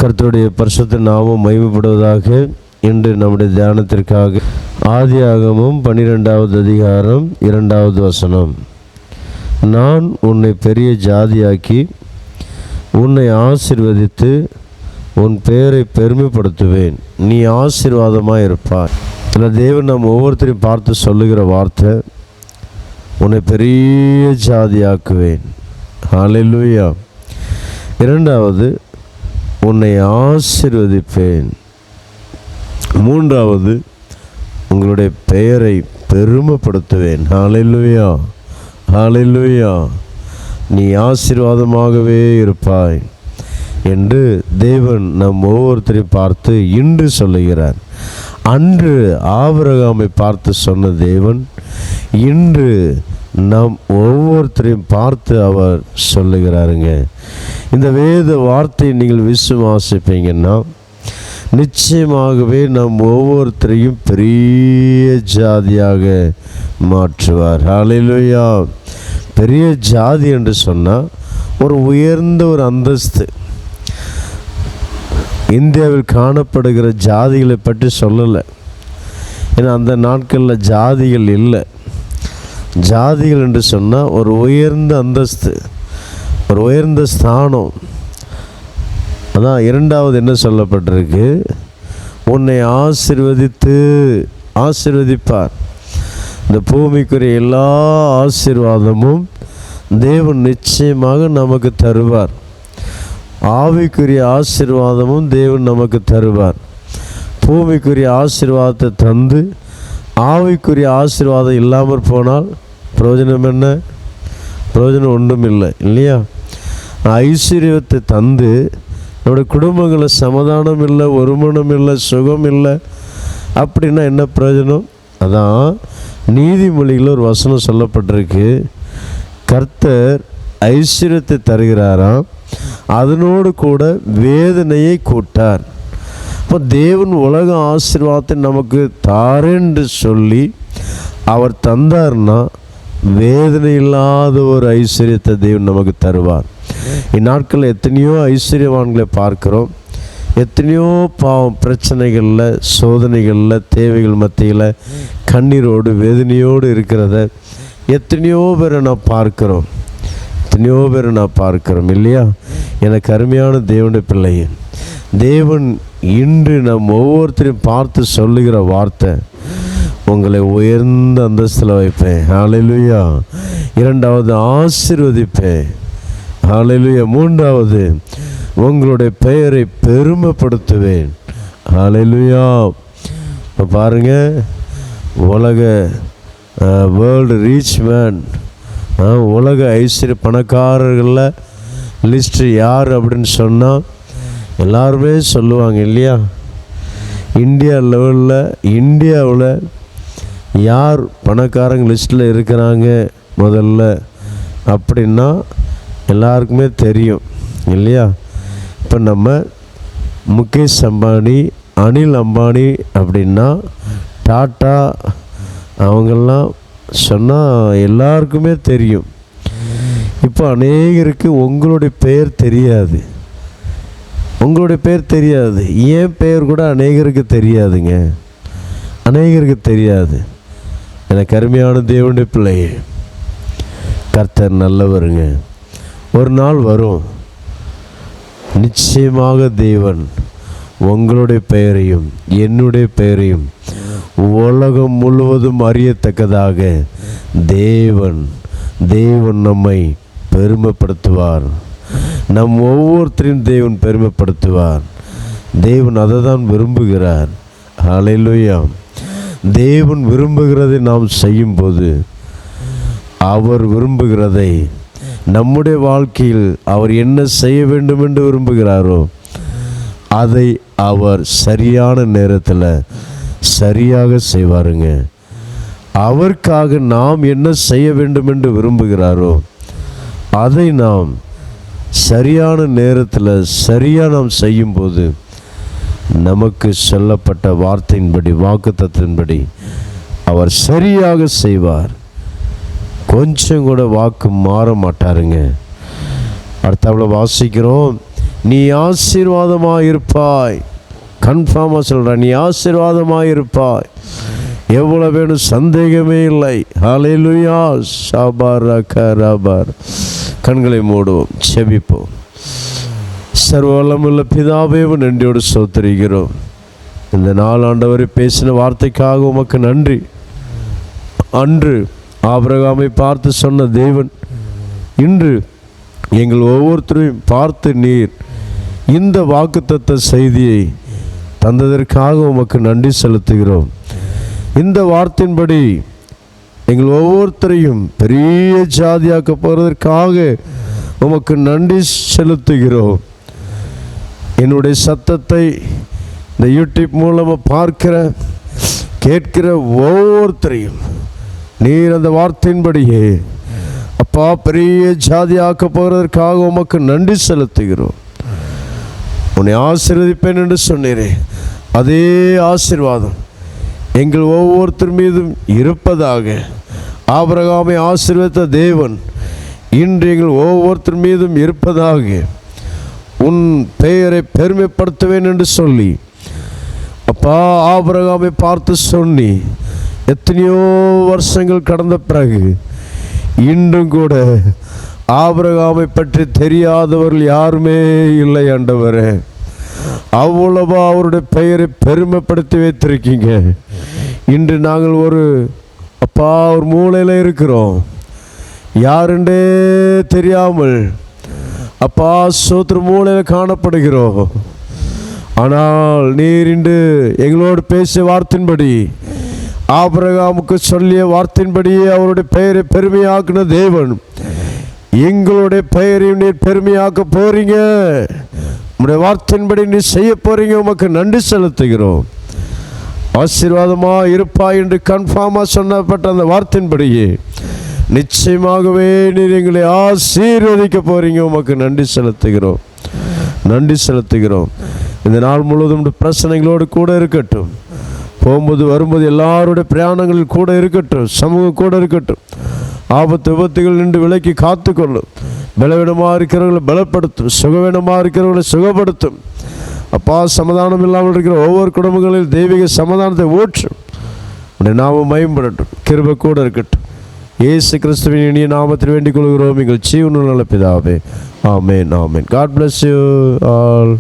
கர்த்தருடைய பரிசுத்த நாமம் மகிமைப்படுவதாக. இன்று நம்முடைய தியானத்திற்காக ஆதியாகமம் 12வது அதிகாரம் 2வது வசனம். நான் உன்னை பெரிய ஜாதியாக்கி உன்னை ஆசீர்வதித்து உன் பெயரை பெருமைப்படுத்துவேன், நீ ஆசீர்வாதமாக இருப்பாய். இதில் தேவன் நம்ம ஒவ்வொருத்தரையும் பார்த்து சொல்லுகிற வார்த்தை, உன்னை பெரிய ஜாதியாக்குவேன். ஹல்லேலூயா. இரண்டாவது, உன்னை ஆசீர்வதிப்பேன். மூன்றாவது, உங்களுடைய பெயரை பெருமைப்படுத்துவேன். ஹல்லேலூயா, ஹல்லேலூயா. நீ ஆசீர்வாதமாகவே இருப்பாய் என்று தேவன் நம் ஒவ்வொருத்தரையும் பார்த்து இன்று சொல்லுகிறார். அன்று ஆபிரகாமை பார்த்து சொன்ன தேவன் இன்று நம் ஒவ்வொருத்தரையும் பார்த்து அவர் சொல்லுகிறாருங்க. இந்த வேத வார்த்தையை நீங்கள் விசுவாசிப்பீங்கன்னா நிச்சயமாகவே நம் ஒவ்வொருத்தரையும் பெரிய ஜாதியாக மாற்றுவார். ஹல்லேலூயா. பெரிய ஜாதி என்று சொன்னால் ஒரு உயர்ந்த ஒரு அந்தஸ்து. இந்தியாவில் காணப்படுகிற ஜாதிகளை பற்றி சொல்லலை, ஏன்னா அந்த நாட்களில் ஜாதிகள் இல்லை. ஜாதிகள் என்று சொன்னால் ஒரு உயர்ந்த அந்தஸ்து, ஒரு உயர்ந்த ஸ்தானம். அதான் இரண்டாவது என்ன சொல்லப்பட்டிருக்கு, உன்னை ஆசீர்வதிப்பார். இந்த பூமிக்குரிய எல்லா ஆசீர்வாதமும் தேவன் நிச்சயமாக நமக்கு தருவார். ஆவிக்குரிய ஆசீர்வாதமும் தேவன் நமக்கு தருவார். பூமிக்குரிய ஆசீர்வாதத்தை தந்து ஆவிக்குரிய ஆசீர்வாதம் இல்லாமல் போனால் பிரயோஜனம் என்ன? பிரயோஜனம் ஒன்றும் இல்லை, இல்லையா? ஐஸ்வர்யத்தை தந்து நம்முடைய குடும்பங்களில் சமாதானம் இல்லை, ஒருமனம் இல்லை, சுகம் இல்லை அப்படின்னா என்ன பிரயோஜனம்? அதான் நீதிமொழியில் ஒரு வசனம் சொல்லப்பட்டிருக்கு, கர்த்தர் ஐஸ்வர்யத்தை தருகிறாராம், அதனோடு கூட வேதனையை கூட்டார். இப்போ தேவன் உலக ஆசீர்வாதத்தை நமக்கு தாரென்று சொல்லி அவர் தந்தார்னா வேதனை இல்லாத ஒரு ஐஸ்வர்யத்தை தேவன் நமக்கு தருவார். இந்நாட்களில் எத்தனையோ ஐஸ்வர்யவான்களை பார்க்குறோம், எத்தனையோ பாவம் பிரச்சனைகளில், சோதனைகளில், தேவைகள் மத்தியில் கண்ணீரோடு வேதனையோடு இருக்கிறத எத்தனையோ பேரை நான் பார்க்குறோம், இல்லையா? எனக்கு அருமையான தேவனுடைய பிள்ளையே, தேவன் இன்று நம் ஒவ்வொருத்தரையும் பார்த்து சொல்லுகிற வார்த்தை, உங்களை உயர்ந்த அந்தஸ்தில் வைப்பேன். ஹல்லேலூயா. இரண்டாவது, ஆசீர்வதிப்பேன். ஹல்லேலூயா. மூன்றாவது, உங்களுடைய பெயரை பெருமைப்படுத்துவேன். ஹல்லேலூயா. பாருங்க, உலக வேர்ல்டு ரீச் மேன், உலக ஐஸ்வர்ய பணக்காரர்களில் லிஸ்ட்டு யார் அப்படின்னு சொன்னால் எல்லாருமே சொல்லுவாங்க, இல்லையா? இந்தியாவில் யார் பணக்காரங்க லிஸ்ட்டில் இருக்கிறாங்க முதல்ல அப்படின்னா எல்லாருக்குமே தெரியும், இல்லையா? இப்போ நம்ம முகேஷ் அம்பானி, அனில் அம்பானி அப்படின்னா டாட்டா அவங்கெல்லாம் சொன்னால் எல்லாருக்குமே தெரியும். இப்போ அநேகருக்கு உங்களுடைய பெயர் தெரியாது. ஏன் பெயர் கூட அநேகருக்கு தெரியாதுங்க, எனக்கு அருமையான தேவனுடைய பிள்ளையே, கர்த்தர் நல்லவருங்க. ஒரு நாள் வரும், நிச்சயமாக தேவன் உங்களுடைய பெயரையும் என்னுடைய பெயரையும் உலகம் முழுவதும் அறியத்தக்கதாக தேவன் நம்மை பெருமைப்படுத்துவார். நம் ஒவ்வொருத்தரையும் தேவன் பெருமைப்படுத்துவார். தேவன் அதை தான் விரும்புகிறார். ஹல்லேலூயா. தேவன் விரும்புகிறதை நாம் செய்யும்போது, அவர் விரும்புகிறதை நம்முடைய வாழ்க்கையில் அவர் என்ன செய்ய வேண்டும் என்று விரும்புகிறாரோ அதை அவர் சரியான நேரத்தில் சரியாக செய்வாருங்க. அவருக்காக நாம் என்ன செய்ய வேண்டும் என்று விரும்புகிறாரோ அதை நாம் சரியான நேரத்தில் சரியாக நாம் செய்யும்போது நமக்கு சொல்லப்பட்ட வார்த்தையின்படி, வாக்குத்தத்தின்படி அவர் சரியாக செய்வார். கொஞ்சம் கூட வாக்கு மாற மாட்டாருங்க. அடுத்தவளை வாசிக்கிறோம், நீ ஆசீர்வாதமாக இருப்பாய். கன்ஃபார்மாக சொல்கிறேன், நீ ஆசீர்வாதமாக இருப்பாய். எவ்வளோ வேணும், சந்தேகமே இல்லை. ஹல்லேலூயா. ஷபரகரபர். கண்களை மூடுவோம், செபிப்போம். சர்வ வல்லமையுள்ள பிதாவே, நன்றியோடு ஸ்தோத்திரிக்கிறோம். இந்த நாள் ஆண்டவரை பேசின வார்த்தைக்காக உமக்கு நன்றி. அன்று ஆபிரகாமை பார்த்து சொன்ன தேவன் இன்று எங்கள் ஒவ்வொருத்தரையும் பார்த்து நீர் இந்த வாக்குத்தத்த செய்தியை தந்ததற்காக உமக்கு நன்றி செலுத்துகிறோம். இந்த வார்த்தையின்படி எங்கள் ஒவ்வொருத்தரையும் பெரிய ஜாதியாக்க போகிறதற்காக உமக்கு நன்றி செலுத்துகிறோம். என்னுடைய சத்தத்தை இந்த யூடியூப் மூலமாக பார்க்கிற கேட்கிற ஒவ்வொருத்தரையும் நீர் அந்த வார்த்தையின்படியே அப்பா பெரிய ஜாதியாக்க போகிறதற்காக உமக்கு நன்றி செலுத்துகிறோம். உன்னை ஆசீர்வதிப்பேன் என்று சொன்னீரே, அதே ஆசீர்வாதம் எங்கள் ஒவ்வொருத்தர் மீதும் இருப்பதாக. ஆபிரகாமை ஆசீர்வதித்த தேவன் இன்று எங்கள் ஒவ்வொருத்தர் மீதும் இருப்பதாக. உன் பெயரை பெருமைப்படுத்துவேன் என்று சொல்லி அப்பா ஆபிரகாமை பார்த்து சொன்னி எத்தனையோ வருஷங்கள் கடந்த பிறகு இன்றும் கூட ஆபிரகாமை பற்றி தெரியாதவர்கள் யாருமே இல்லை ஆண்டவரே. அவ்வளவா அவருடைய பெயரை பெருமைப்படுத்தி வைத்திருக்கீங்க. இன்று நாங்கள் ஒரு மூலையில் இருக்கிறோம், யாருண்டே தெரியாமல் அப்பா சோத்திர மூலையில் காணப்படுகிறோம். ஆனால் நீர் இன்று எங்களோடு பேசிய வார்த்தையின்படி, ஆபிரகாமுக்கு சொல்லிய வார்த்தையின்படியே அவருடைய பெயரை பெருமையாக்குன தேவன், எங்களுடைய பெயரையும் நீர் பெருமையாக்க போறீங்க. உங்களுடைய வார்த்தையின்படி நீ செய்ய போறீங்க. உமக்கு நன்றி செலுத்துகிறோம். ஆசீர்வாதமாக இருப்பாய் என்று கன்ஃபார்மாக சொன்னப்பட்ட அந்த வார்த்தையின்படியே நிச்சயமாகவே நீர் எங்களை ஆசீர்வதிக்க போறீங்க. உமக்கு நன்றி செலுத்துகிறோம், நன்றி செலுத்துகிறோம். இந்த நாள் முழுவதும் பிரச்சனைகளோடு கூட இருக்கட்டும், போகும்போது வரும்போது எல்லாருடைய பிரயாணங்களில் கூட இருக்கட்டும், சமூகம் கூட இருக்கட்டும். ஆபத்து விபத்துகள் நின்று விலக்கி காத்துக்கொள்ளும். பலவீனமாக இருக்கிறவர்களை பலப்படுத்தும், சுகவீனமாக இருக்கிறவர்களை சுகப்படுத்தும். அப்பா சமாதானம் இல்லாமல் இருக்கிற ஒவ்வொரு குடும்பங்களில் தெய்வீக சமாதானத்தை ஊற்றும். உடைய நாமம் மகிமைப்படட்டும், கிருபை கூட இருக்கட்டும். இயேசு கிறிஸ்துவின் இனிய நாமத்தில் வேண்டிக் கொள்கிறோம் எங்கள் ஜீவனுள்ள பிதாவே. ஆமென், ஆமென். God bless you all.